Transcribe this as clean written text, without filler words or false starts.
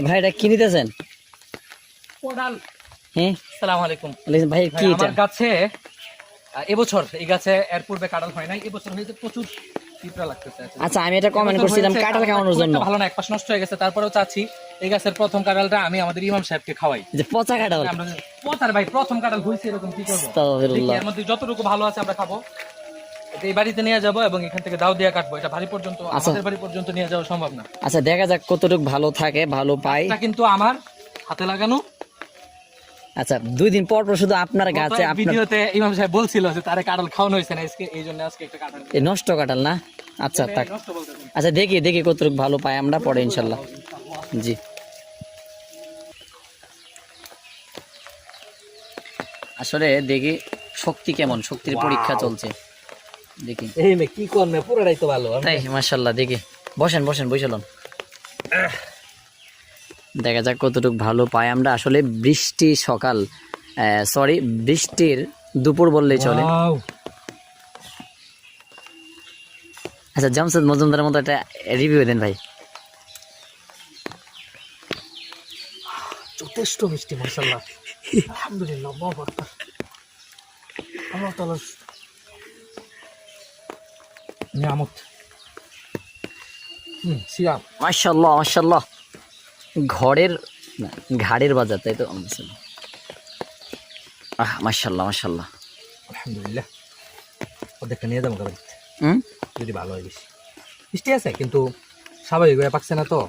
ভাই এটা কি নিতেছেন? কোদাল। হ্যাঁ, আসসালামু আলাইকুম ভাই কি এটা? আমার গাছে এবছর এই গাছে এর পূর্বে কাঁঠাল হয় নাই, এবছর হয়েছে প্রচুর পিঁপড়া লাগতেছে। আচ্ছা, আমি এটা কমেন্ট এবছর করছিলাম হয়েছে কাঁঠাল কাঁঠালটা খাওয়ানোর খুব জন্য, একটা ভালো না, এক পাশ নষ্ট হয়ে গেছে, তারপরেও চাচ্ছি এই গাছের প্রথম কাঁঠালটা আমি আমাদের ইমাম সাহেবকে খাওয়াই। যে পচা কাঁঠাল। আমরা পচার ভাই প্রথম কাঁঠাল হয়েছে, এরকম কি করবো, দেখি আস্তাগফিরুল্লাহ। এর মধ্যে যতটুকু ভালো আছে আমরা খাবো। এটা এই বাড়িতে নিয়ে যাবো এবং এখান থেকে দাও দিয়ে কাটবো, এটা বাড়ি পর্যন্ত, আচ্ছা। আমাদের বাড়ি পর্যন্ত নিয়ে যাওয়া সম্ভব না। আচ্ছা, দেখা যাক কতটুকু ভালো থাকে, ভালো পাই। এটা কিন্তু আমার হাতে লাগানো। আচ্ছা, 2 দিন পর পর শুধু আপনার গাছে আপনার ভিডিওতে ইমাম সাহেব বলছিল যে তারে কাঁঠাল খাওয়ানো হয়েছে না, আজকে এই জন্য আজকে একটা কাঁঠাল এই নষ্ট কাঁঠাল না। আচ্ছা থাক। নষ্ট বলতেছেন। আচ্ছা, দেখি কতটুকু ভালো পাই আমরা পরে ইনশাল্লাহ। জি, আসলে দেখি শক্তি কেমন, শক্তির পরীক্ষা চলছে দেখি। এই মে কি করবে, পুরোটাই তো ভালো। তাই মাশাআল্লাহ, দেখি বসেন বসেন। দেখা যাক কতটুকু ভালো পাই আমরা। আসলে বৃষ্টি সকাল, সরি বৃষ্টির দুপুর বললেই চলে। আচ্ছা, জামশেদ মজুমদারের মতো একটা রিভিউ দেন ভাই। যথেষ্ট মিষ্টি, মাশাআল্লাহ, আলহামদুলিল্লাহ, আল্লাহু আকবার, আল্লাহ তাআলার নিয়ামত। সিয়াম, মাশাআল্লাহ ঘরের না, ঘাড়ের বাজার, তাই তো? মাশাআল্লাহ। আলহামদুলিল্লাহ। অর্ধেকটা নিয়ে যাবো গাড়ি, হুম, যদি ভালো হয়। বেশি মিষ্টি আছে কিন্তু স্বাভাবিক হয়ে পাকছে না তো।